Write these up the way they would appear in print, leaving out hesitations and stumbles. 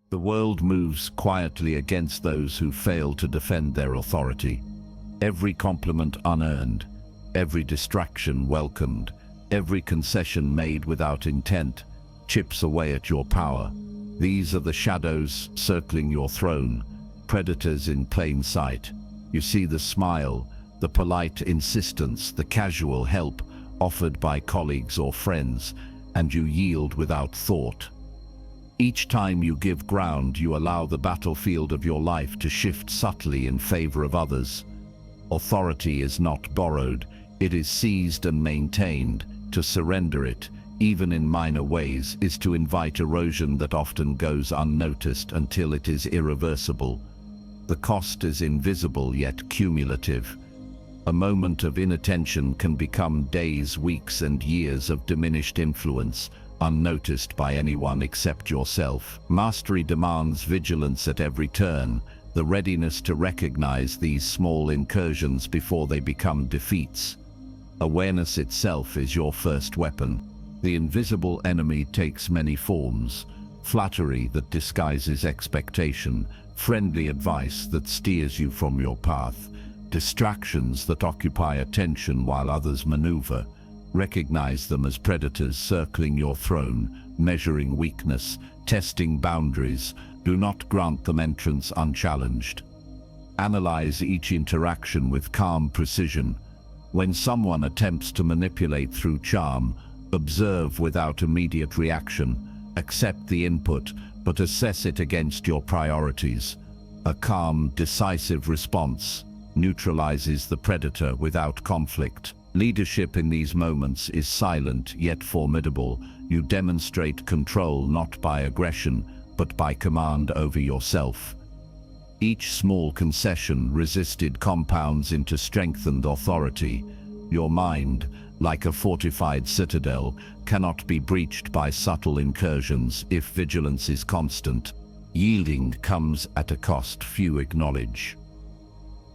The world moves quietly against those who fail to defend their authority. Every compliment unearned, every distraction welcomed, every concession made without intent chips away at your power. These are the shadows circling your throne, predators in plain sight. You see the smile, the polite insistence, the casual help offered by colleagues or friends, and you yield without thought. Each time you give ground, you allow the battlefield of your life to shift subtly in favor of others. Authority is not borrowed, it is seized and maintained. To surrender it, even in minor ways, is to invite erosion that often goes unnoticed until it is irreversible. The cost is invisible yet cumulative. A moment of inattention can become days, weeks, and years of diminished influence, unnoticed by anyone except yourself. Mastery demands vigilance at every turn, the readiness to recognize these small incursions before they become defeats. Awareness itself is your first weapon. The invisible enemy takes many forms: flattery that disguises expectation, friendly advice that steers you from your path, distractions that occupy attention while others maneuver. Recognize them as predators circling your throne, measuring weakness, testing boundaries. Do not grant them entrance unchallenged. Analyze each interaction with calm precision. When someone attempts to manipulate through charm, observe without immediate reaction. Accept the input, but assess it against your priorities. A calm, decisive response neutralizes the predator without conflict. Leadership in these moments is silent yet formidable. You demonstrate control not by aggression, but by command over yourself. Each small concession resisted compounds into strengthened authority. Your mind, like a fortified citadel, cannot be breached by subtle incursions if vigilance is constant. Yielding comes at a cost few acknowledge.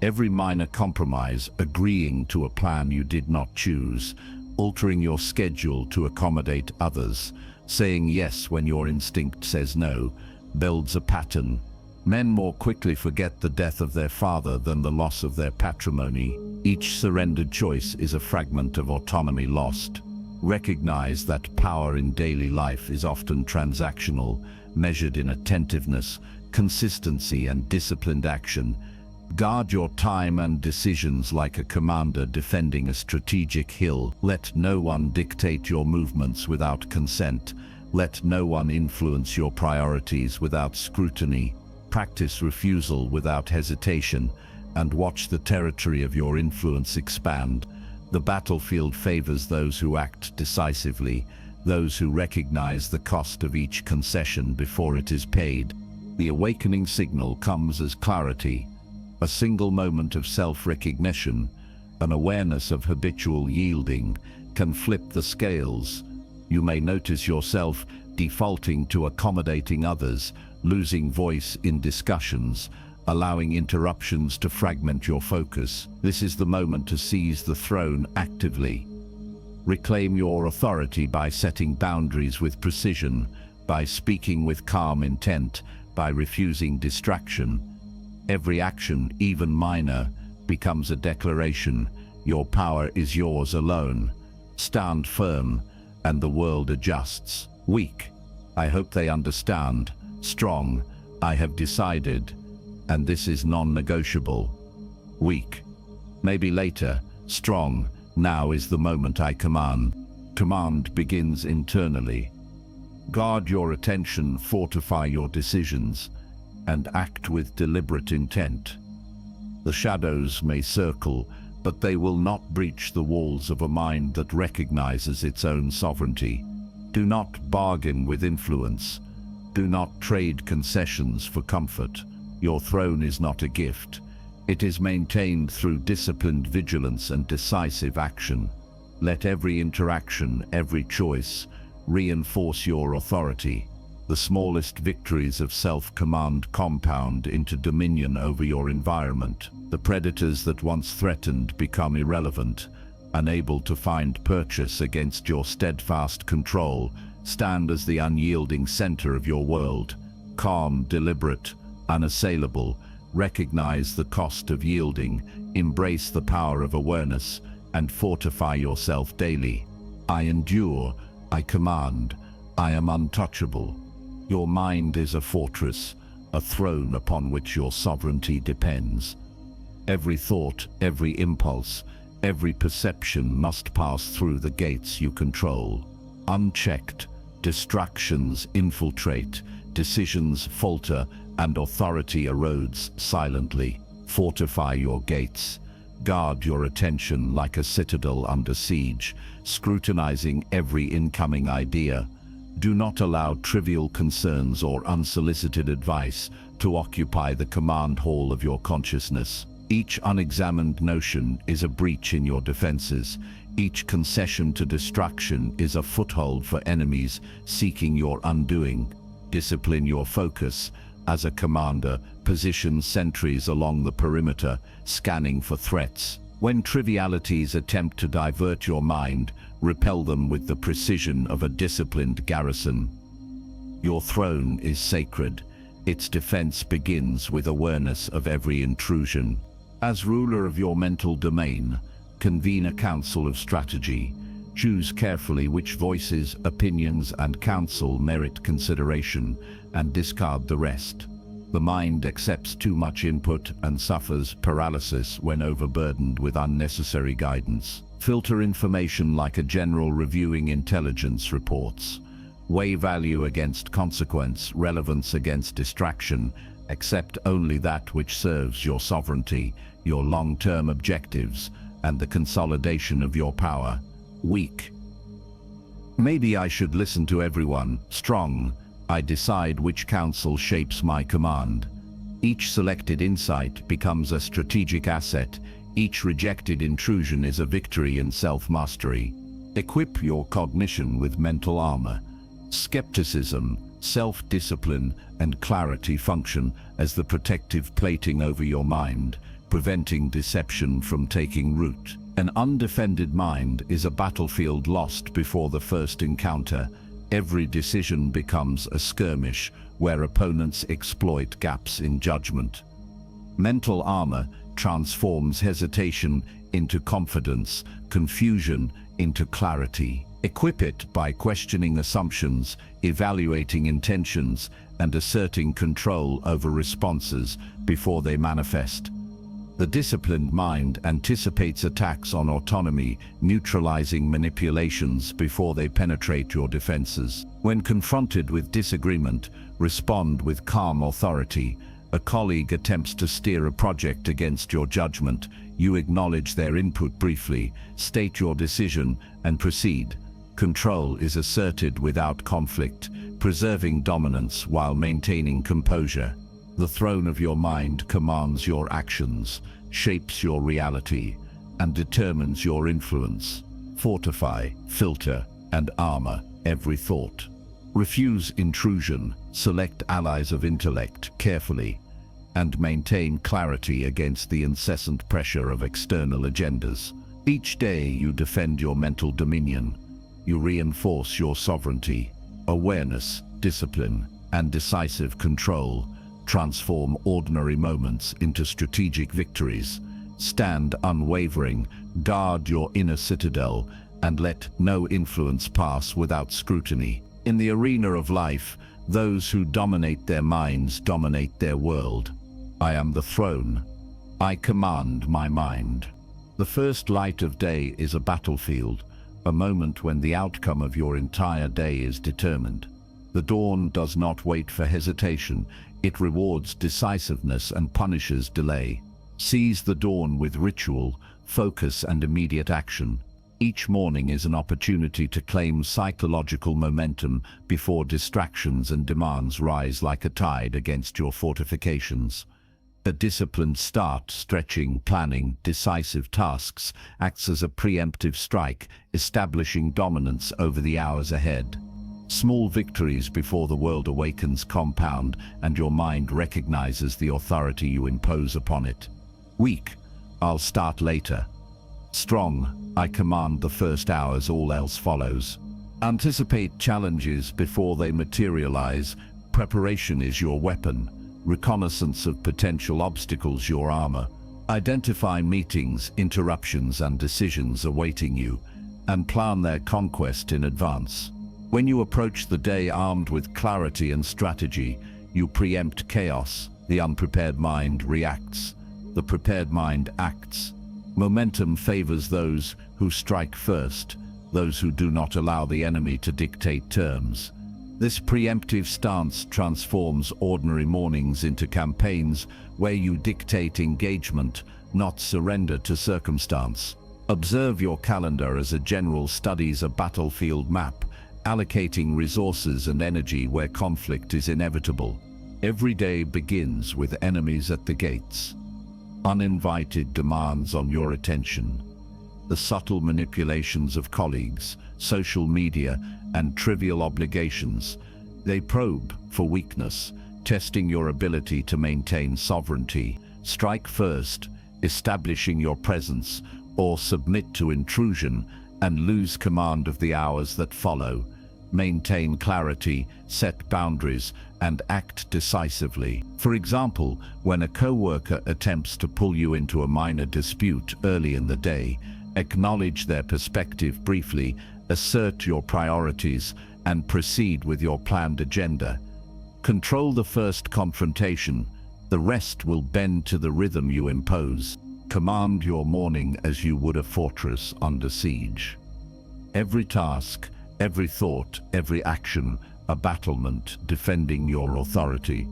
Every minor compromise, agreeing to a plan you did not choose, altering your schedule to accommodate others, saying yes when your instinct says no, builds a pattern. Men more quickly forget the death of their father than the loss of their patrimony. Each surrendered choice is a fragment of autonomy lost. Recognize that power in daily life is often transactional, measured in attentiveness, consistency, and disciplined action. Guard your time and decisions like a commander defending a strategic hill. Let no one dictate your movements without consent. Let no one influence your priorities without scrutiny. Practice refusal without hesitation, and watch the territory of your influence expand. The battlefield favors those who act decisively, those who recognize the cost of each concession before it is paid. The awakening signal comes as clarity, a single moment of self-recognition, an awareness of habitual yielding, can flip the scales. You may notice yourself defaulting to accommodating others, losing voice in discussions, allowing interruptions to fragment your focus. This is the moment to seize the throne actively. Reclaim your authority by setting boundaries with precision, by speaking with calm intent, by refusing distraction. Every action, even minor, becomes a declaration. Your power is yours alone. Stand firm, and the world adjusts. Weak, I hope they understand. Strong, I have decided, and this is non-negotiable. Weak, maybe later. Strong, now is the moment I command. Command begins internally. Guard your attention, fortify your decisions, and act with deliberate intent. The shadows may circle, but they will not breach the walls of a mind that recognizes its own sovereignty. Do not bargain with influence. Do not trade concessions for comfort. Your throne is not a gift. It is maintained through disciplined vigilance and decisive action. Let every interaction, every choice, reinforce your authority. The smallest victories of self-command compound into dominion over your environment. The predators that once threatened become irrelevant, unable to find purchase against your steadfast control. Stand as the unyielding center of your world. Calm, deliberate, unassailable. Recognize the cost of yielding, embrace the power of awareness, and fortify yourself daily. I endure, I command, I am untouchable. Your mind is a fortress, a throne upon which your sovereignty depends. Every thought, every impulse, every perception must pass through the gates you control. Unchecked, distractions infiltrate, decisions falter, and authority erodes silently. Fortify your gates. Guard your attention like a citadel under siege, scrutinizing every incoming idea. Do not allow trivial concerns or unsolicited advice to occupy the command hall of your consciousness. Each unexamined notion is a breach in your defenses. Each concession to distraction is a foothold for enemies seeking your undoing. Discipline your focus. As a commander, position sentries along the perimeter, scanning for threats. When trivialities attempt to divert your mind, repel them with the precision of a disciplined garrison. Your throne is sacred. Its defense begins with awareness of every intrusion. As ruler of your mental domain, convene a council of strategy. Choose carefully which voices, opinions, and counsel merit consideration, and discard the rest. The mind accepts too much input and suffers paralysis when overburdened with unnecessary guidance. Filter information like a general reviewing intelligence reports. Weigh value against consequence, relevance against distraction. Accept only that which serves your sovereignty, your long-term objectives, and the consolidation of your power. Weak. Maybe I should listen to everyone. Strong. I decide which counsel shapes my command. Each selected insight becomes a strategic asset. Each rejected intrusion is a victory in self-mastery. Equip your cognition with mental armor. Skepticism, self-discipline, and clarity function as the protective plating over your mind, preventing deception from taking root. An undefended mind is a battlefield lost before the first encounter. Every decision becomes a skirmish where opponents exploit gaps in judgment. Mental armor transforms hesitation into confidence, confusion into clarity. Equip it by questioning assumptions, evaluating intentions, and asserting control over responses before they manifest. The disciplined mind anticipates attacks on autonomy, neutralizing manipulations before they penetrate your defenses. When confronted with disagreement, respond with calm authority. A colleague attempts to steer a project against your judgment. You acknowledge their input briefly, state your decision, and proceed. Control is asserted without conflict, preserving dominance while maintaining composure. The throne of your mind commands your actions, shapes your reality, and determines your influence. Fortify, filter, and armor every thought. Refuse intrusion, select allies of intellect carefully, and maintain clarity against the incessant pressure of external agendas. Each day you defend your mental dominion. You reinforce your sovereignty. Awareness, discipline, and decisive control transform ordinary moments into strategic victories. Stand unwavering, guard your inner citadel, and let no influence pass without scrutiny. In the arena of life, those who dominate their minds dominate their world. I am the throne. I command my mind. The first light of day is a battlefield, a moment when the outcome of your entire day is determined. The dawn does not wait for hesitation. It rewards decisiveness and punishes delay. Seize the dawn with ritual, focus, and immediate action. Each morning is an opportunity to claim psychological momentum before distractions and demands rise like a tide against your fortifications. A disciplined start, stretching, planning, decisive tasks, acts as a preemptive strike, establishing dominance over the hours ahead. Small victories before the world awakens compound, and your mind recognizes the authority you impose upon it. Weak, I'll start later. Strong, I command the first hours, all else follows. Anticipate challenges before they materialize. Preparation is your weapon, reconnaissance of potential obstacles your armor. Identify meetings, interruptions, and decisions awaiting you, and plan their conquest in advance. When you approach the day armed with clarity and strategy, you preempt chaos. The unprepared mind reacts. The prepared mind acts. Momentum favors those who strike first, those who do not allow the enemy to dictate terms. This preemptive stance transforms ordinary mornings into campaigns where you dictate engagement, not surrender to circumstance. Observe your calendar as a general studies a battlefield map, allocating resources and energy where conflict is inevitable. Every day begins with enemies at the gates. Uninvited demands on your attention. The subtle manipulations of colleagues, social media, and trivial obligations. They probe for weakness, testing your ability to maintain sovereignty. Strike first, establishing your presence, or submit to intrusion and lose command of the hours that follow. Maintain clarity, set boundaries, and act decisively. For example, when a co-worker attempts to pull you into a minor dispute early in the day, acknowledge their perspective briefly, assert your priorities, and proceed with your planned agenda. Control the first confrontation. The rest will bend to the rhythm you impose. Command your morning as you would a fortress under siege. Every task, every thought, every action, a battlement defending your authority.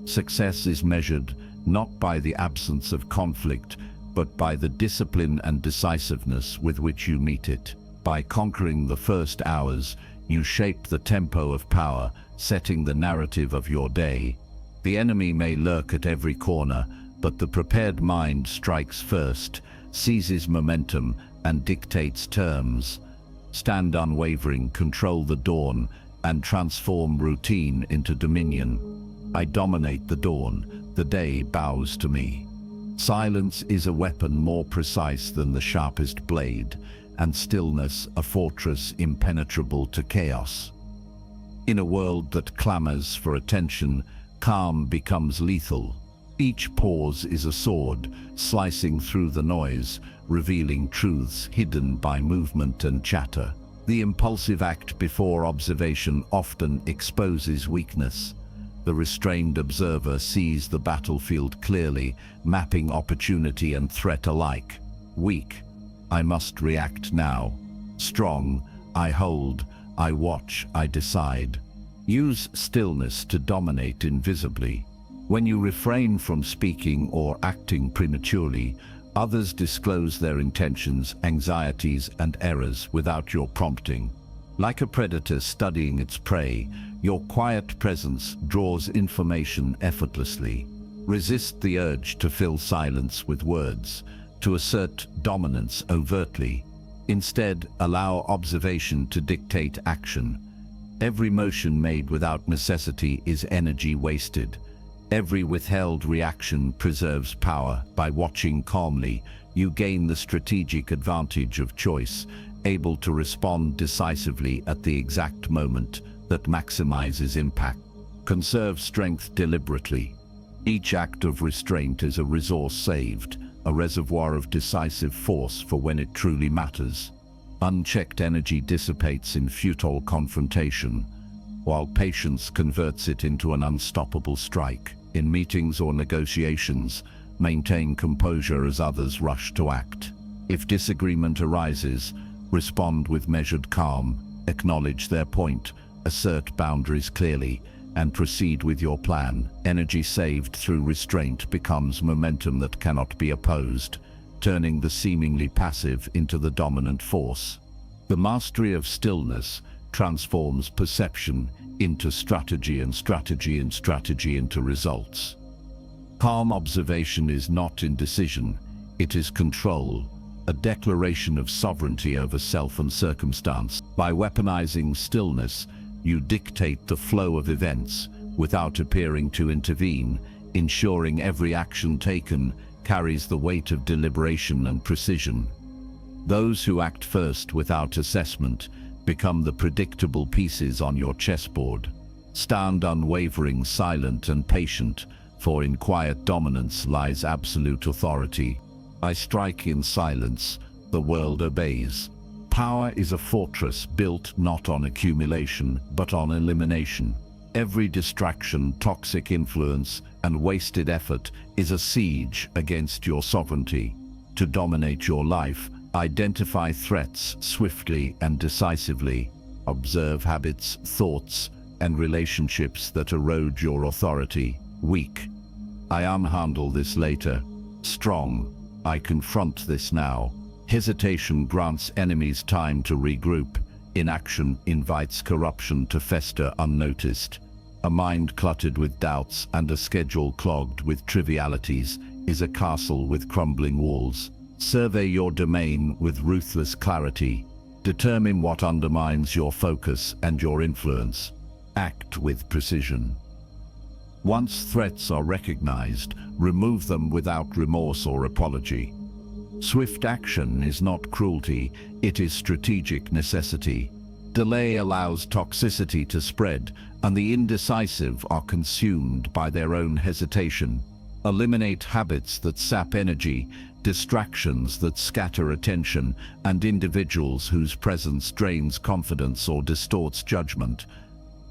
Success is measured not by the absence of conflict, but by the discipline and decisiveness with which you meet it. By conquering the first hours, you shape the tempo of power, setting the narrative of your day. The enemy may lurk at every corner, but the prepared mind strikes first, seizes momentum, and dictates terms. Stand unwavering, control the dawn, and transform routine into dominion. I dominate the dawn, the day bows to me. Silence is a weapon more precise than the sharpest blade, and stillness a fortress impenetrable to chaos. In a world that clamors for attention, calm becomes lethal. Each pause is a sword, slicing through the noise, revealing truths hidden by movement and chatter. The impulsive act before observation often exposes weakness. The restrained observer sees the battlefield clearly, mapping opportunity and threat alike. Weak, I must react now. Strong, I hold, I watch, I decide. Use stillness to dominate invisibly. When you refrain from speaking or acting prematurely, others disclose their intentions, anxieties, and errors without your prompting. Like a predator studying its prey, your quiet presence draws information effortlessly. Resist the urge to fill silence with words, to assert dominance overtly. Instead, allow observation to dictate action. Every motion made without necessity is energy wasted. Every withheld reaction preserves power. By watching calmly, you gain the strategic advantage of choice, able to respond decisively at the exact moment that maximizes impact. Conserve strength deliberately. Each act of restraint is a resource saved, a reservoir of decisive force for when it truly matters. Unchecked energy dissipates in futile confrontation, while patience converts it into an unstoppable strike. In meetings or negotiations, maintain composure as others rush to act. If disagreement arises, respond with measured calm, acknowledge their point, assert boundaries clearly, and proceed with your plan. Energy saved through restraint becomes momentum that cannot be opposed, turning the seemingly passive into the dominant force. The mastery of stillness transforms perception into strategy and strategy and strategy into results. Calm observation is not indecision, it is control, a declaration of sovereignty over self and circumstance. By weaponizing stillness, you dictate the flow of events without appearing to intervene, ensuring every action taken carries the weight of deliberation and precision. Those who act first without assessment become the predictable pieces on your chessboard. Stand unwavering, silent and patient, for in quiet dominance lies absolute authority. I strike in silence, the world obeys. Power is a fortress built not on accumulation, but on elimination. Every distraction, toxic influence, and wasted effort is a siege against your sovereignty. To dominate your life, identify threats swiftly and decisively. Observe habits, thoughts, and relationships that erode your authority. Weak. I unhandle this later. Strong. I confront this now. Hesitation grants enemies time to regroup. Inaction invites corruption to fester unnoticed. A mind cluttered with doubts and a schedule clogged with trivialities is a castle with crumbling walls. Survey your domain with ruthless clarity. Determine what undermines your focus and your influence. Act with precision. Once threats are recognized, remove them without remorse or apology. Swift action is not cruelty, it is strategic necessity. Delay allows toxicity to spread, and the indecisive are consumed by their own hesitation. Eliminate habits that sap energy, distractions that scatter attention, and individuals whose presence drains confidence or distorts judgment.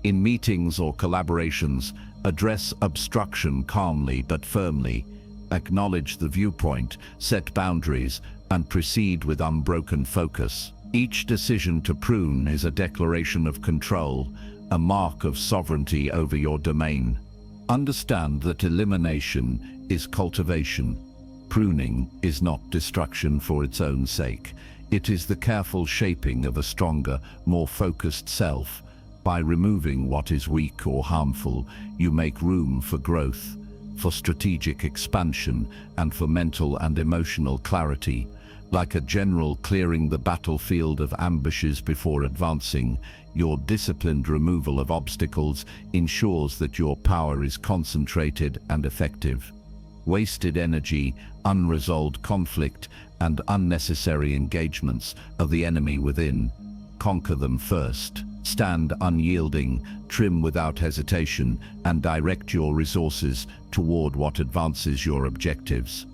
In meetings or collaborations, address obstruction calmly but firmly. Acknowledge the viewpoint, set boundaries, and proceed with unbroken focus. Each decision to prune is a declaration of control, a mark of sovereignty over your domain. Understand that elimination is cultivation. Pruning is not destruction for its own sake. It is the careful shaping of a stronger, more focused self. By removing what is weak or harmful, you make room for growth, for strategic expansion, and for mental and emotional clarity. Like a general clearing the battlefield of ambushes before advancing, your disciplined removal of obstacles ensures that your power is concentrated and effective. Wasted energy, unresolved conflict, and unnecessary engagements are the enemy within. Conquer them first. Stand unyielding, trim without hesitation, and direct your resources toward what advances your objectives.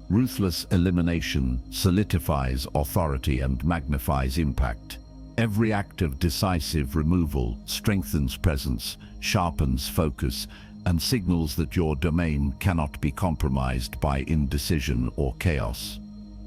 Ruthless elimination solidifies authority and magnifies impact. Every act of decisive removal strengthens presence, sharpens focus, and signals that your domain cannot be compromised by indecision or chaos.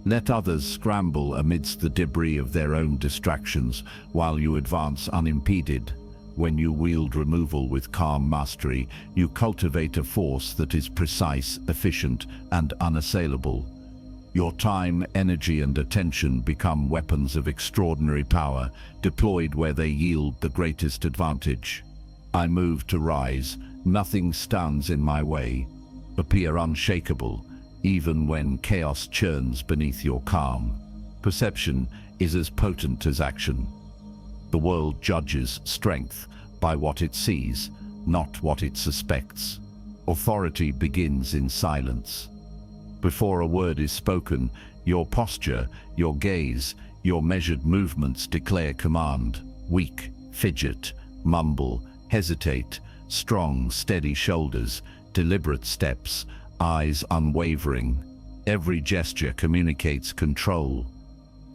Let others scramble amidst the debris of their own distractions while you advance unimpeded. When you wield removal with calm mastery, you cultivate a force that is precise, efficient, and unassailable. Your time, energy, and attention become weapons of extraordinary power, deployed where they yield the greatest advantage. I move to rise. Nothing stands in my way. Appear unshakable, even when chaos churns beneath your calm. Perception is as potent as action. The world judges strength by what it sees, not what it suspects. Authority begins in silence. Before a word is spoken, your posture, your gaze, your measured movements declare command. Weak, fidget, mumble, hesitate. Strong, steady shoulders, deliberate steps, eyes unwavering. Every gesture communicates control.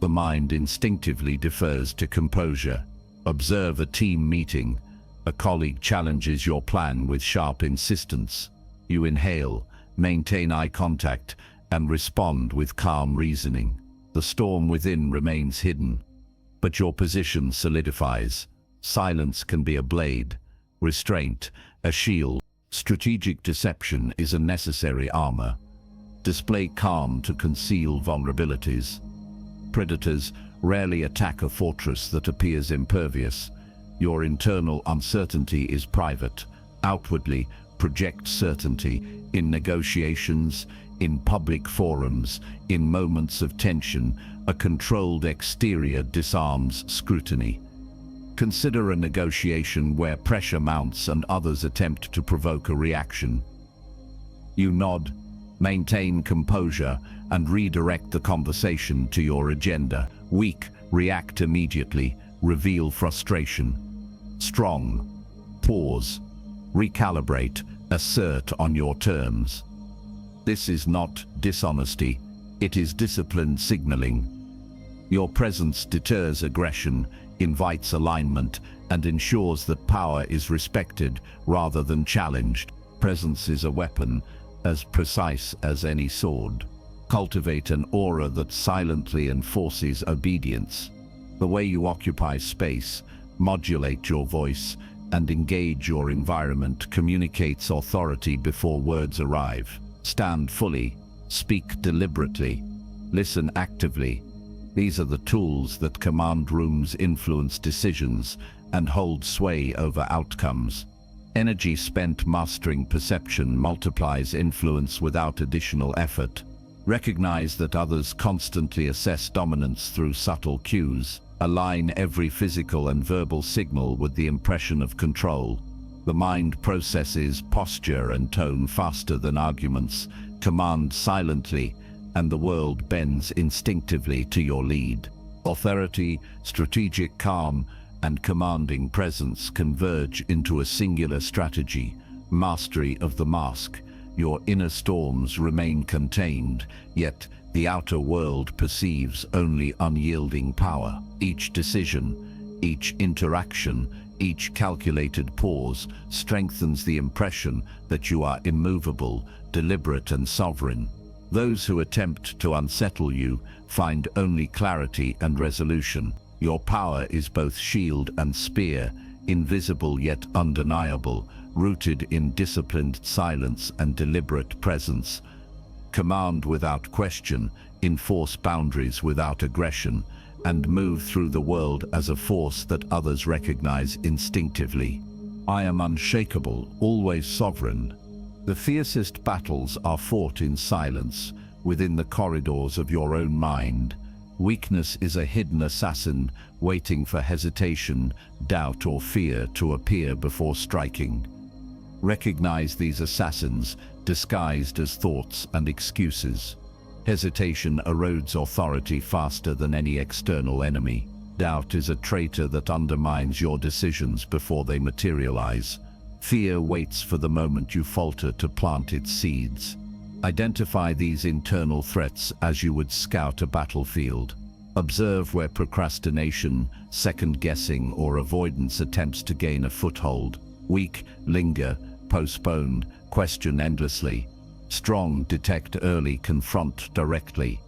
The mind instinctively defers to composure. Observe a team meeting. A colleague challenges your plan with sharp insistence. You inhale, maintain eye contact, and respond with calm reasoning. The storm within remains hidden, but your position solidifies. Silence can be a blade, restraint, a shield. Strategic deception is a necessary armor. Display calm to conceal vulnerabilities. Predators rarely attack a fortress that appears impervious. Your internal uncertainty is private. Outwardly, project certainty in negotiations, in public forums, in moments of tension. A controlled exterior disarms scrutiny. Consider a negotiation where pressure mounts and others attempt to provoke a reaction. You nod, maintain composure, and redirect the conversation to your agenda. Weak, react immediately, reveal frustration. Strong, pause, Recalibrate, assert on your terms. This is not dishonesty, it is disciplined signaling. Your presence deters aggression, invites alignment, and ensures that power is respected rather than challenged. Presence is a weapon, as precise as any sword. Cultivate an aura that silently enforces obedience. The way you occupy space, modulate your voice, and engage your environment communicates authority before words arrive. Stand fully, speak deliberately, listen actively. These are the tools that command rooms influence decisions and hold sway over outcomes. Energy spent mastering perception multiplies influence without additional effort. Recognize that others constantly assess dominance through subtle cues. Align every physical and verbal signal with the impression of control. The mind processes posture and tone faster than arguments. Command silently, and the world bends instinctively to your lead. Authority, strategic calm, and commanding presence converge into a singular strategy, mastery of the mask. Your inner storms remain contained, yet the outer world perceives only unyielding power. Each decision, each interaction, each calculated pause strengthens the impression that you are immovable, deliberate, and sovereign. Those who attempt to unsettle you find only clarity and resolution. Your power is both shield and spear, invisible yet undeniable, rooted in disciplined silence and deliberate presence. Command without question, enforce boundaries without aggression, and move through the world as a force that others recognize instinctively. I am unshakable, always sovereign. The fiercest battles are fought in silence, within the corridors of your own mind. Weakness is a hidden assassin, waiting for hesitation, doubt, or fear to appear before striking. Recognize these assassins, disguised as thoughts and excuses. Hesitation erodes authority faster than any external enemy. Doubt is a traitor that undermines your decisions before they materialize. Fear waits for the moment you falter to plant its seeds. Identify these internal threats as you would scout a battlefield. Observe where procrastination, second-guessing, or avoidance attempts to gain a foothold. Weak, linger, postpone, question endlessly. Strong, detect early, confront directly.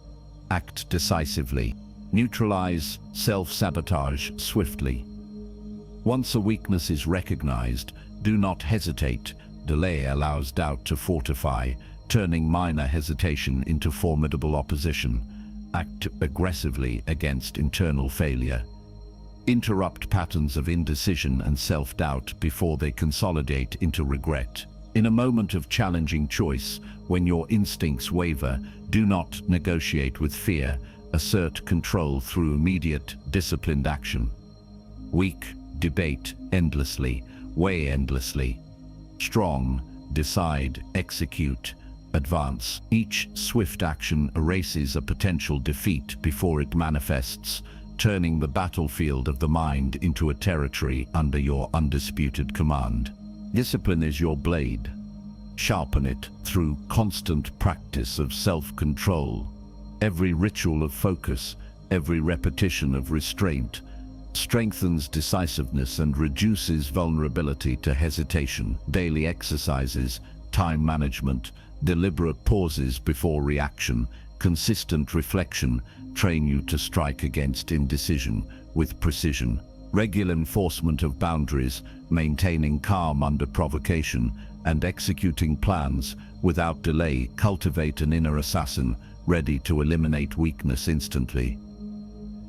Act decisively. Neutralize, self-sabotage swiftly. Once a weakness is recognized, do not hesitate. Delay allows doubt to fortify, turning minor hesitation into formidable opposition. Act aggressively against internal failure. Interrupt patterns of indecision and self-doubt before they consolidate into regret. In a moment of challenging choice, when your instincts waver, do not negotiate with fear. Assert control through immediate, disciplined action. Weak, debate endlessly, weigh endlessly. Strong, decide, execute, advance. Each swift action erases a potential defeat before it manifests, turning the battlefield of the mind into a territory under your undisputed command. Discipline is your blade. Sharpen it through constant practice of self-control. Every ritual of focus, every repetition of restraint, strengthens decisiveness and reduces vulnerability to hesitation. Daily exercises, time management, deliberate pauses before reaction, consistent reflection train you to strike against indecision with precision. Regular enforcement of boundaries, maintaining calm under provocation, and executing plans without delay cultivate an inner assassin ready to eliminate weakness instantly.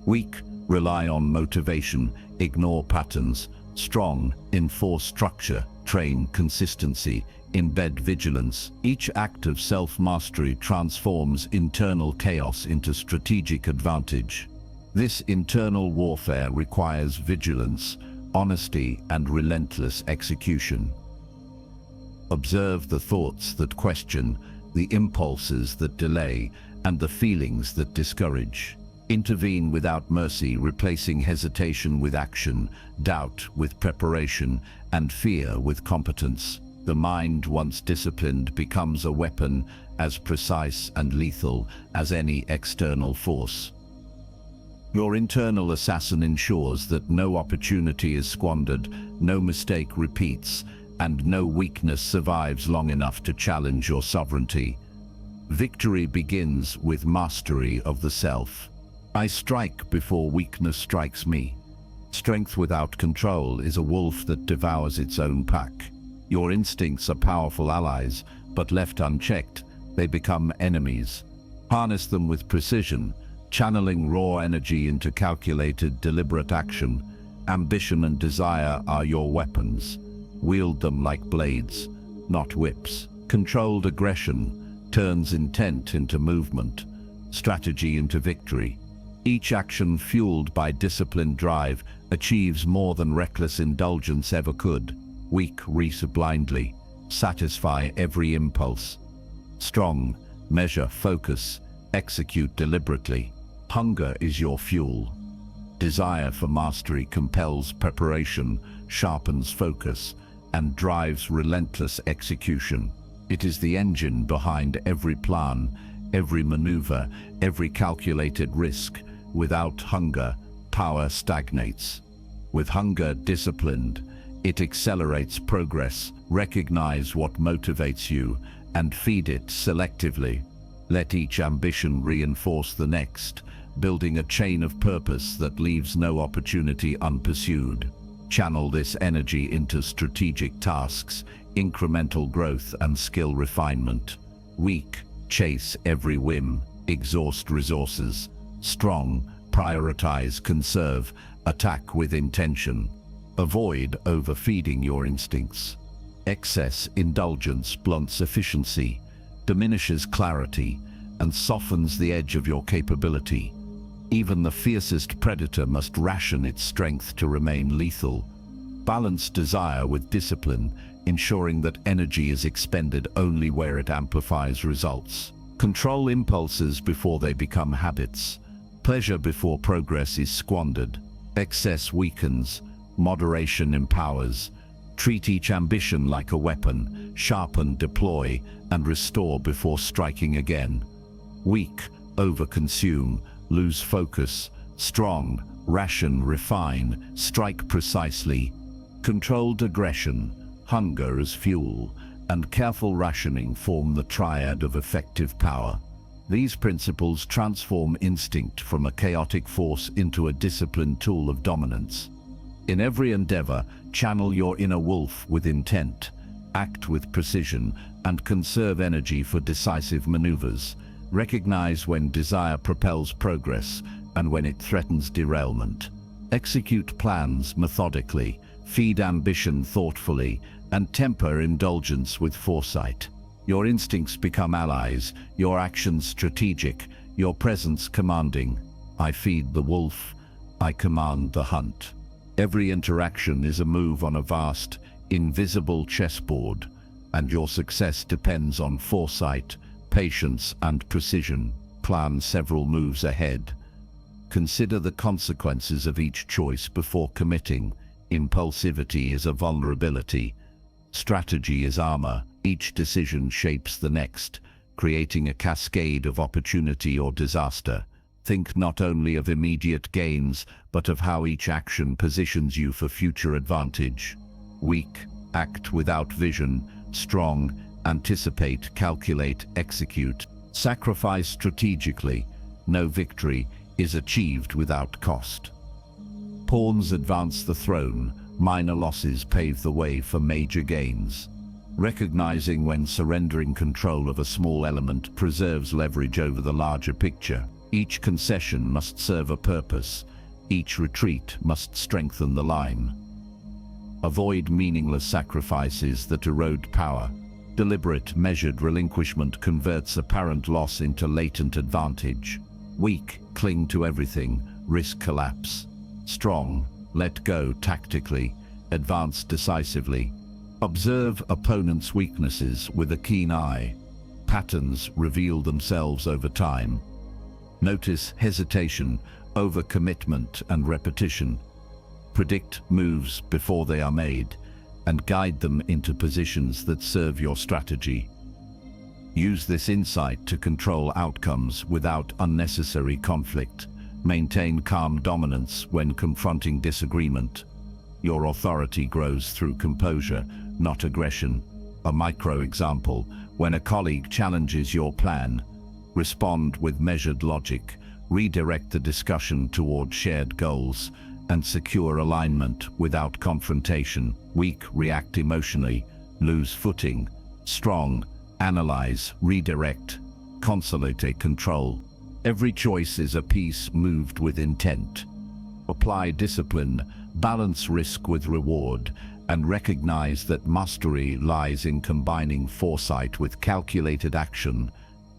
Weak, rely on motivation, ignore patterns. Strong, enforce structure, train consistency, embed vigilance. Each act of self-mastery transforms internal chaos into strategic advantage. This internal warfare requires vigilance, honesty, and relentless execution. Observe the thoughts that question, the impulses that delay, and the feelings that discourage. Intervene without mercy, replacing hesitation with action, doubt with preparation, and fear with competence. The mind, once disciplined, becomes a weapon as precise and lethal as any external force. Your internal assassin ensures that no opportunity is squandered, no mistake repeats, and no weakness survives long enough to challenge your sovereignty. Victory begins with mastery of the self. I strike before weakness strikes me. Strength without control is a wolf that devours its own pack. Your instincts are powerful allies, but left unchecked, they become enemies. Harness them with precision, channeling raw energy into calculated, deliberate action. Ambition and desire are your weapons. Wield them like blades, not whips. Controlled aggression turns intent into movement, strategy into victory. Each action fueled by disciplined drive achieves more than reckless indulgence ever could. Weak race blindly, satisfy every impulse. Strong, measure, focus, execute deliberately. Hunger is your fuel. Desire for mastery compels preparation, sharpens focus, and drives relentless execution. It is the engine behind every plan, every maneuver, every calculated risk. Without hunger, power stagnates. With hunger disciplined, it accelerates progress. Recognize what motivates you and feed it selectively. Let each ambition reinforce the next, building a chain of purpose that leaves no opportunity unpursued. Channel this energy into strategic tasks, incremental growth, and skill refinement. Weak, chase every whim, exhaust resources. Strong, prioritize, conserve, attack with intention. Avoid overfeeding your instincts. Excess indulgence blunts efficiency, diminishes clarity, and softens the edge of your capability. Even the fiercest predator must ration its strength to remain lethal. Balance desire with discipline, ensuring that energy is expended only where it amplifies results. Control impulses before they become habits. Pleasure before progress is squandered. Excess weakens, moderation empowers. Treat each ambition like a weapon, sharpen, deploy, and restore before striking again. Weak, overconsume, lose focus. Strong, ration, refine, strike precisely. Controlled aggression, hunger as fuel, and careful rationing form the triad of effective power. These principles transform instinct from a chaotic force into a disciplined tool of dominance. In every endeavor, channel your inner wolf with intent, act with precision, and conserve energy for decisive maneuvers. Recognize when desire propels progress and when it threatens derailment. Execute plans methodically, feed ambition thoughtfully, and temper indulgence with foresight. Your instincts become allies, your actions strategic, your presence commanding. I feed the wolf, I command the hunt. Every interaction is a move on a vast, invisible chessboard, and your success depends on foresight, patience, and precision. Plan several moves ahead. Consider the consequences of each choice before committing. Impulsivity is a vulnerability. Strategy is armor. Each decision shapes the next, creating a cascade of opportunity or disaster. Think not only of immediate gains, but of how each action positions you for future advantage. Weak, act without vision. Strong, anticipate, calculate, execute. Sacrifice strategically. No victory is achieved without cost. Pawns advance the throne. Minor losses pave the way for major gains. Recognizing when surrendering control of a small element preserves leverage over the larger picture. Each concession must serve a purpose. Each retreat must strengthen the line. Avoid meaningless sacrifices that erode power. Deliberate, measured relinquishment converts apparent loss into latent advantage. Weak, cling to everything, risk collapse. Strong, let go tactically, advance decisively. Observe opponents' weaknesses with a keen eye. Patterns reveal themselves over time. Notice hesitation, overcommitment, and repetition. Predict moves before they are made, and guide them into positions that serve your strategy. Use this insight to control outcomes without unnecessary conflict. Maintain calm dominance when confronting disagreement. Your authority grows through composure, not aggression. A micro example: when a colleague challenges your plan, respond with measured logic, redirect the discussion toward shared goals, and secure alignment without confrontation. Weak, react emotionally, lose footing. Strong, analyze, redirect, consolidate control. Every choice is a piece moved with intent. Apply discipline, balance risk with reward, and recognize that mastery lies in combining foresight with calculated action.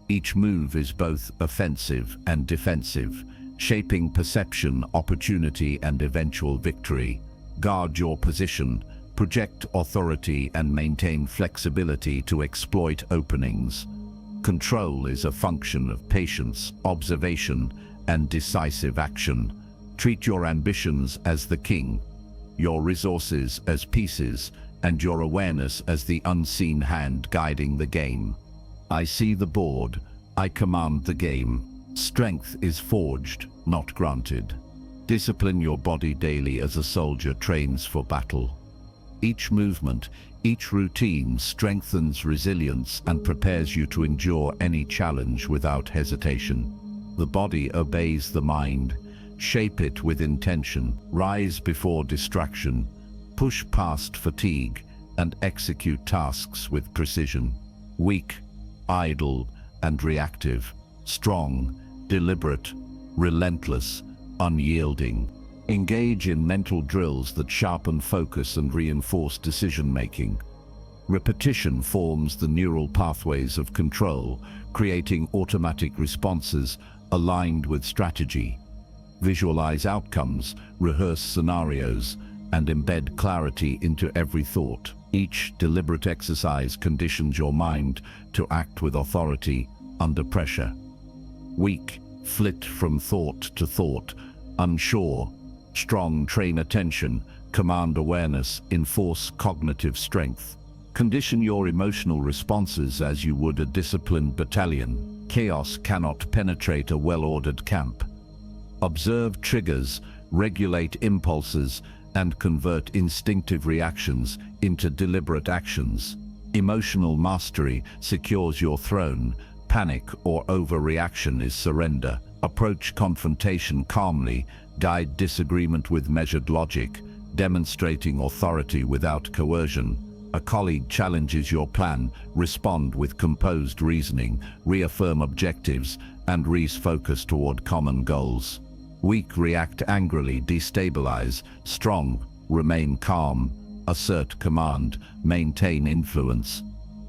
Each move is both offensive and defensive, shaping perception, opportunity, and eventual victory. Guard your position, project authority, and maintain flexibility to exploit openings. Control is a function of patience, observation, and decisive action. Treat your ambitions as the king, your resources as pieces, and your awareness as the unseen hand guiding the game. I see the board, I command the game. Strength is forged, not granted. Discipline your body daily as a soldier trains for battle. Each movement, each routine strengthens resilience and prepares you to endure any challenge without hesitation. The body obeys the mind. Shape it with intention, rise before distraction, push past fatigue, and execute tasks with precision. Weak, idle, and reactive. Strong, deliberate, relentless, unyielding. Engage in mental drills that sharpen focus and reinforce decision-making. Repetition forms the neural pathways of control, creating automatic responses aligned with strategy. Visualize outcomes, rehearse scenarios, and embed clarity into every thought. Each deliberate exercise conditions your mind to act with authority under pressure. Weak, flit from thought to thought. Unsure, strong, train attention, command awareness, enforce cognitive strength. Condition your emotional responses as you would a disciplined battalion. Chaos cannot penetrate a well-ordered camp. Observe triggers, regulate impulses, and convert instinctive reactions into deliberate actions. Emotional mastery secures your throne. Panic or overreaction is surrender. Approach confrontation calmly, guide disagreement with measured logic, demonstrating authority without coercion. A colleague challenges your plan, respond with composed reasoning, reaffirm objectives, and refocus toward common goals. Weak, react angrily, destabilize. Strong, remain calm, assert command, maintain influence.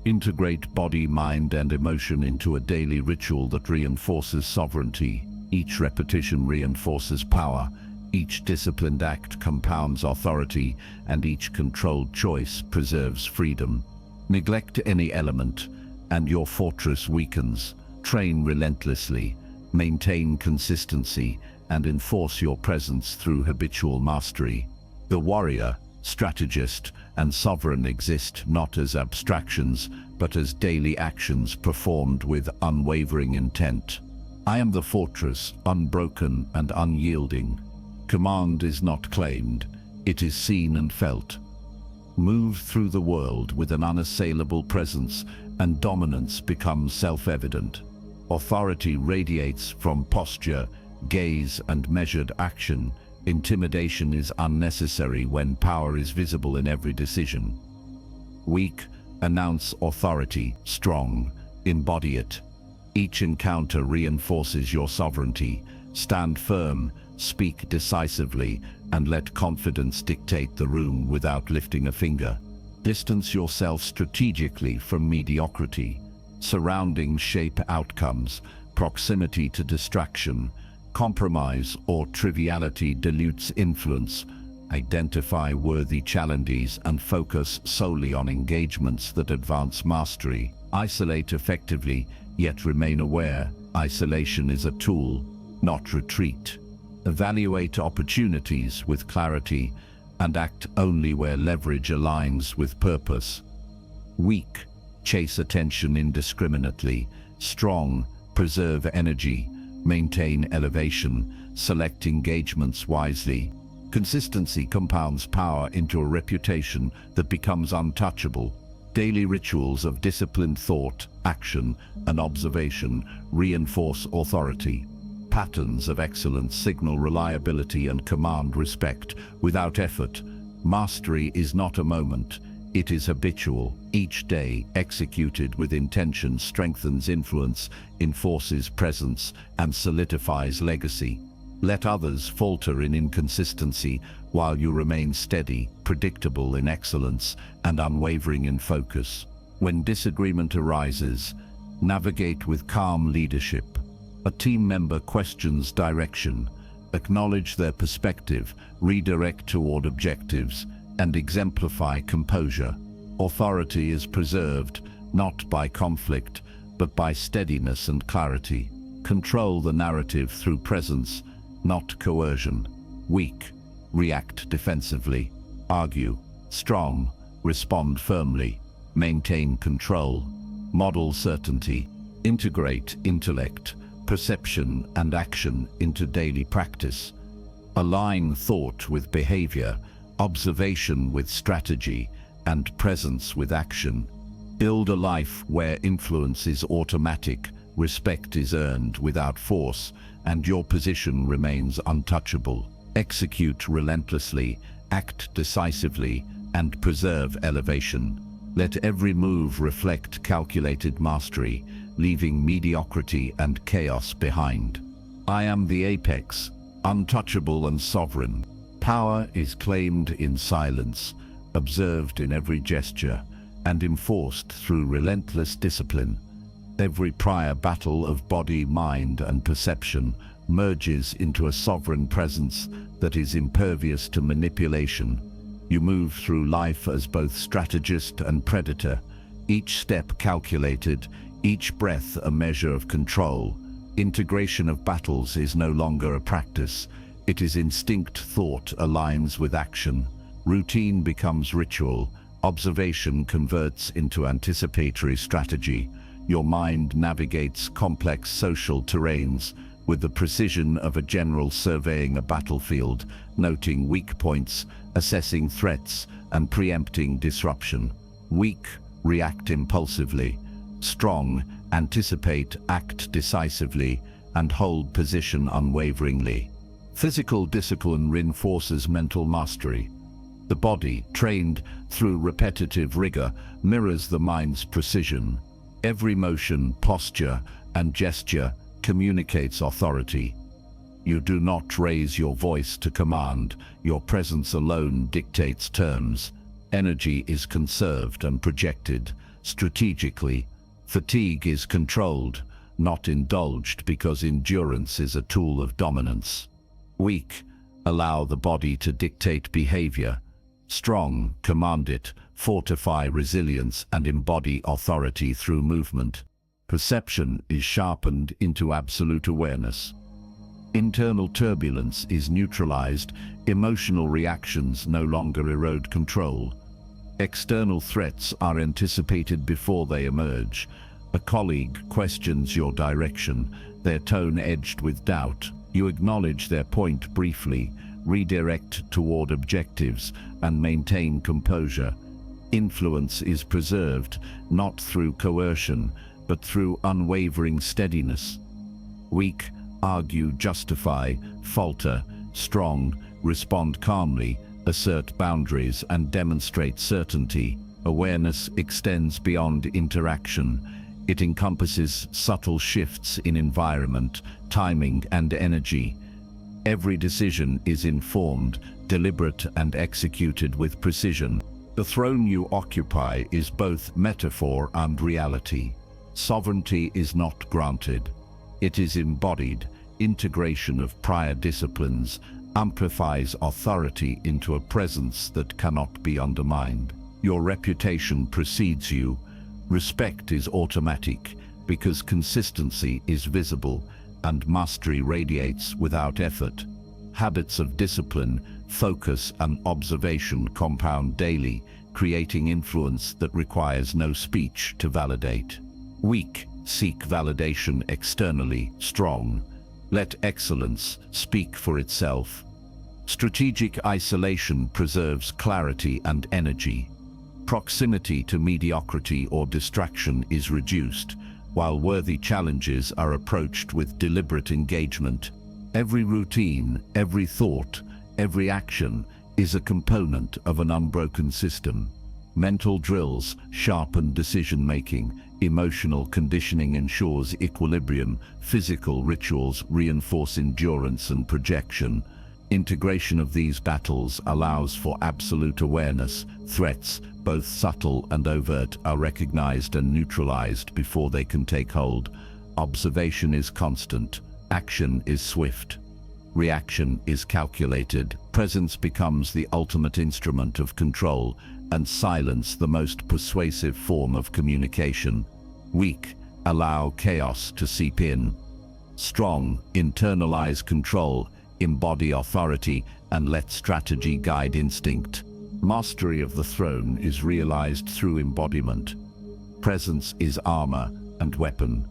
Integrate body, mind, and emotion into a daily ritual that reinforces sovereignty. Each repetition reinforces power. Each disciplined act compounds authority, and each controlled choice preserves freedom. Neglect any element, and your fortress weakens. Train relentlessly, maintain consistency, and enforce your presence through habitual mastery. The warrior, strategist, and sovereign exist not as abstractions, but as daily actions performed with unwavering intent. I am the fortress, unbroken and unyielding. Command is not claimed, it is seen and felt. Move through the world with an unassailable presence, and dominance becomes self-evident. Authority radiates from posture, gaze, and measured action. Intimidation is unnecessary when power is visible in every decision. Weak, announce authority. Strong, embody it. Each encounter reinforces your sovereignty. Stand firm, speak decisively, and let confidence dictate the room without lifting a finger. Distance yourself strategically from mediocrity. Surroundings shape outcomes. Proximity to distraction. Compromise or triviality dilutes influence. Identify worthy challenges and focus solely on engagements that advance mastery. Isolate effectively, yet remain aware. Isolation is a tool, not retreat. Evaluate opportunities with clarity and act only where leverage aligns with purpose. Weak, chase attention indiscriminately. Strong, preserve energy, maintain elevation, select engagements wisely. Consistency compounds power into a reputation that becomes untouchable. Daily rituals of disciplined thought, action, and observation reinforce authority. Patterns of excellence signal reliability and command respect without effort. Mastery is not a moment. It is habitual. Each day, executed with intention, strengthens influence, enforces presence, and solidifies legacy. Let others falter in inconsistency while you remain steady, predictable in excellence, and unwavering in focus. When disagreement arises, navigate with calm leadership. A team member questions direction. Acknowledge their perspective, redirect toward objectives, and exemplify composure. Authority is preserved, not by conflict, but by steadiness and clarity. Control the narrative through presence, not coercion. Weak, react defensively. Argue. Strong, respond firmly. Maintain control. Model certainty. Integrate intellect, perception, and action into daily practice. Align thought with behavior, observation with strategy, and presence with action. Build a life where influence is automatic, respect is earned without force, and your position remains untouchable. Execute relentlessly, act decisively, and preserve elevation. Let every move reflect calculated mastery, leaving mediocrity and chaos behind. I am the apex, untouchable and sovereign. Power is claimed in silence, observed in every gesture, and enforced through relentless discipline. Every prior battle of body, mind, and perception merges into a sovereign presence that is impervious to manipulation. You move through life as both strategist and predator, each step calculated, each breath a measure of control. Integration of battles is no longer a practice. It is instinct. Thought aligns with action. Routine becomes ritual. Observation converts into anticipatory strategy. Your mind navigates complex social terrains with the precision of a general surveying a battlefield, noting weak points, assessing threats, and preempting disruption. Weak, react impulsively. Strong, anticipate, act decisively, and hold position unwaveringly. Physical discipline reinforces mental mastery. The body, trained through repetitive rigor, mirrors the mind's precision. Every motion, posture, and gesture communicates authority. You do not raise your voice to command. Your presence alone dictates terms. Energy is conserved and projected strategically. Fatigue is controlled, not indulged, because endurance is a tool of dominance. Weak, allow the body to dictate behavior. Strong, command it, fortify resilience, and embody authority through movement. Perception is sharpened into absolute awareness. Internal turbulence is neutralized. Emotional reactions no longer erode control. External threats are anticipated before they emerge. A colleague questions your direction, their tone edged with doubt. You acknowledge their point briefly, redirect toward objectives, and maintain composure. Influence is preserved, not through coercion, but through unwavering steadiness. Weak, argue, justify, falter. Strong, respond calmly, assert boundaries, and demonstrate certainty. Awareness extends beyond interaction. It encompasses subtle shifts in environment, timing, and energy. Every decision is informed, deliberate, and executed with precision. The throne you occupy is both metaphor and reality. Sovereignty is not granted. It is embodied. Integration of prior disciplines amplifies authority into a presence that cannot be undermined. Your reputation precedes you. Respect is automatic, because consistency is visible and mastery radiates without effort. Habits of discipline, focus, and observation compound daily, creating influence that requires no speech to validate. Weak, seek validation externally. Strong, let excellence speak for itself. Strategic isolation preserves clarity and energy. Proximity to mediocrity or distraction is reduced, while worthy challenges are approached with deliberate engagement. Every routine, every thought, every action is a component of an unbroken system. Mental drills sharpen decision-making, emotional conditioning ensures equilibrium, physical rituals reinforce endurance and projection. Integration of these battles allows for absolute awareness. Threats, both subtle and overt, are recognized and neutralized before they can take hold. Observation is constant. Action is swift. Reaction is calculated. Presence becomes the ultimate instrument of control, and silence the most persuasive form of communication. Weak, allow chaos to seep in. Strong, internalize control, embody authority, and let strategy guide instinct. Mastery of the throne is realized through embodiment. Presence is armor and weapon.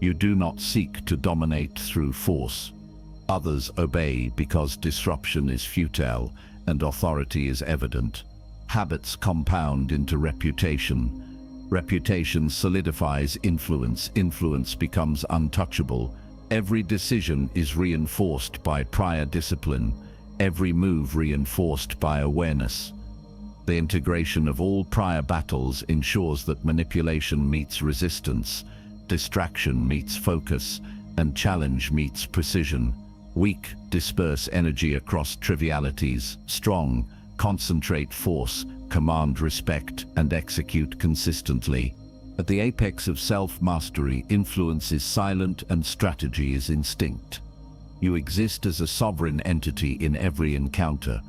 You do not seek to dominate through force. Others obey because disruption is futile and authority is evident. Habits compound into reputation. Reputation solidifies influence. Influence becomes untouchable. Every decision is reinforced by prior discipline. Every move reinforced by awareness. The integration of all prior battles ensures that manipulation meets resistance, distraction meets focus, and challenge meets precision. Weak, disperse energy across trivialities. Strong, concentrate force, command respect, and execute consistently. At the apex of self-mastery, influence is silent and strategy is instinct. You exist as a sovereign entity in every encounter.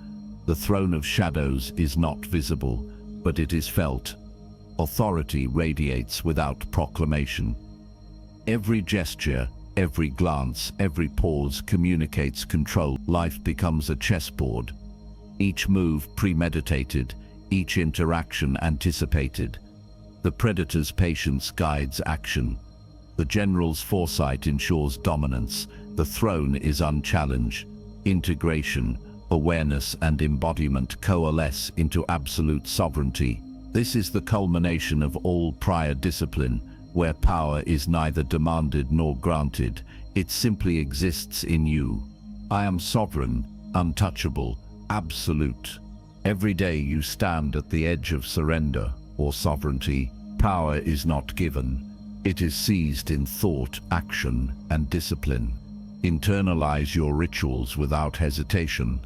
The throne of shadows is not visible, but it is felt. Authority radiates without proclamation. Every gesture, every glance, every pause communicates control. Life becomes a chessboard. Each move premeditated, each interaction anticipated. The predator's patience guides action. The general's foresight ensures dominance. The throne is unchallenged. Integration, awareness, and embodiment coalesce into absolute sovereignty. This is the culmination of all prior discipline, where power is neither demanded nor granted. It simply exists in you. I am sovereign, untouchable, absolute. Every day you stand at the edge of surrender or sovereignty. Power is not given. It is seized in thought, action, and discipline. Internalize your rituals without hesitation.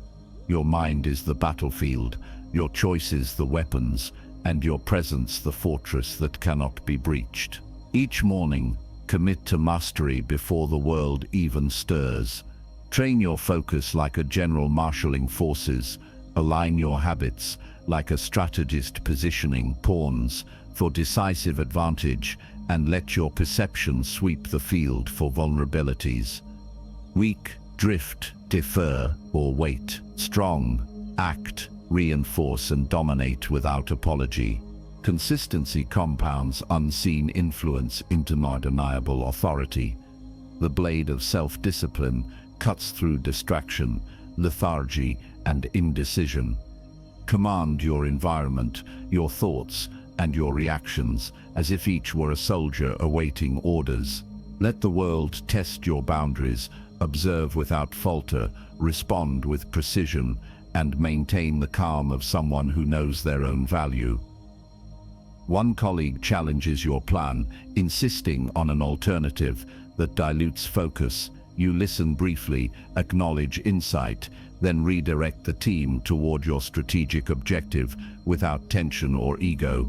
Your mind is the battlefield, your choices the weapons, and your presence the fortress that cannot be breached. Each morning, commit to mastery before the world even stirs. Train your focus like a general marshalling forces. Align your habits like a strategist positioning pawns for decisive advantage, and let your perception sweep the field for vulnerabilities. Weak, drift, defer, or wait. Strong, act, reinforce, and dominate without apology. Consistency compounds unseen influence into undeniable authority. The blade of self-discipline cuts through distraction, lethargy, and indecision. Command your environment, your thoughts, and your reactions as if each were a soldier awaiting orders. Let the world test your boundaries, observe without falter, respond with precision, and maintain the calm of someone who knows their own value. One colleague challenges your plan, insisting on an alternative that dilutes focus. You listen briefly, acknowledge insight, then redirect the team toward your strategic objective without tension or ego.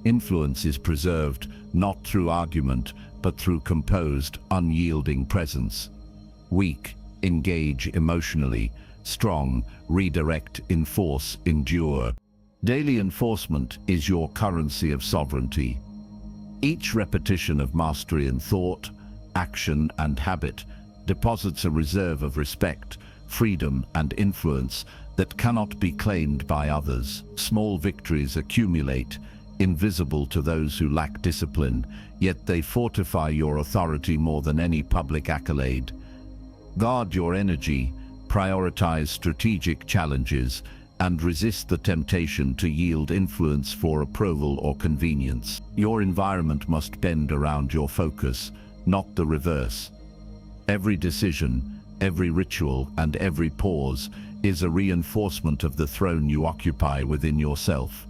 Influence is preserved not through argument, but through composed, unyielding presence. Weak, engage emotionally. Strong, redirect, enforce, endure. Daily enforcement is your currency of sovereignty. Each repetition of mastery in thought, action, and habit deposits a reserve of respect, freedom, and influence that cannot be claimed by others. Small victories accumulate, invisible to those who lack discipline, yet they fortify your authority more than any public accolade. Guard your energy, prioritize strategic challenges, and resist the temptation to yield influence for approval or convenience. Your environment must bend around your focus, not the reverse. Every decision, every ritual, and every pause is a reinforcement of the throne you occupy within yourself.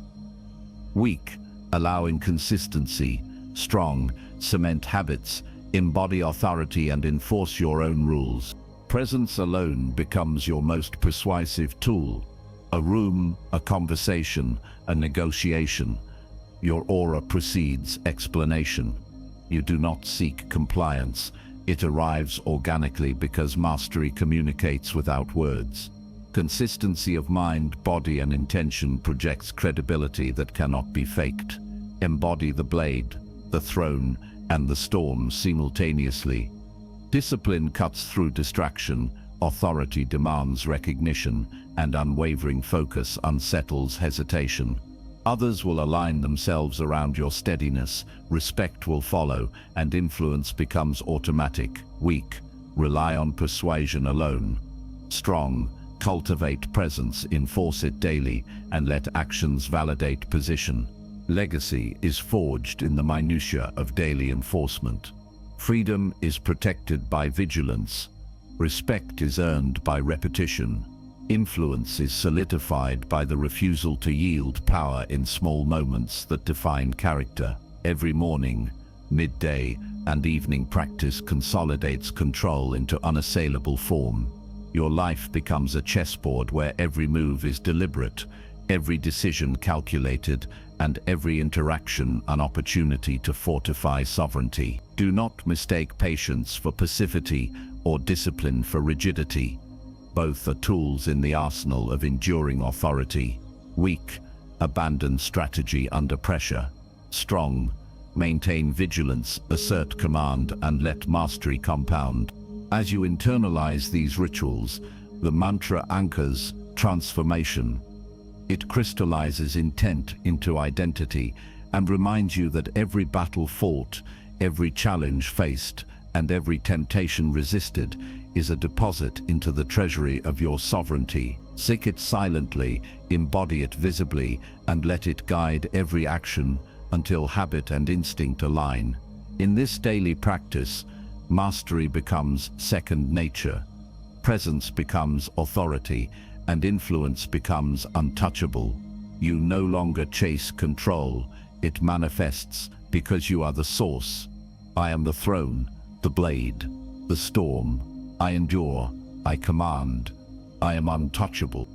Weak, allow inconsistency. Strong, cement habits, embody authority, and enforce your own rules. Presence alone becomes your most persuasive tool. A room, a conversation, a negotiation. Your aura precedes explanation. You do not seek compliance. It arrives organically because mastery communicates without words. Consistency of mind, body, and intention projects credibility that cannot be faked. Embody the blade, the throne, and the storm simultaneously. Discipline cuts through distraction, authority demands recognition, and unwavering focus unsettles hesitation. Others will align themselves around your steadiness, respect will follow, and influence becomes automatic. Weak, rely on persuasion alone. Strong, cultivate presence, enforce it daily, and let actions validate position. Legacy is forged in the minutiae of daily enforcement. Freedom is protected by vigilance. Respect is earned by repetition. Influence is solidified by the refusal to yield power in small moments that define character. Every morning, midday, and evening practice consolidates control into unassailable form. Your life becomes a chessboard where every move is deliberate, every decision calculated, and every interaction an opportunity to fortify sovereignty. Do not mistake patience for passivity or discipline for rigidity. Both are tools in the arsenal of enduring authority. Weak, abandon strategy under pressure. Strong, maintain vigilance, assert command, and let mastery compound. As you internalize these rituals, the mantra anchors transformation. It crystallizes intent into identity and reminds you that every battle fought, every challenge faced, and every temptation resisted is a deposit into the treasury of your sovereignty. Seek it silently, embody it visibly, and let it guide every action until habit and instinct align. In this daily practice, mastery becomes second nature. Presence becomes authority, and influence becomes untouchable. You no longer chase control, it manifests because you are the source. I am the throne, the blade, the storm. I endure, I command, I am untouchable.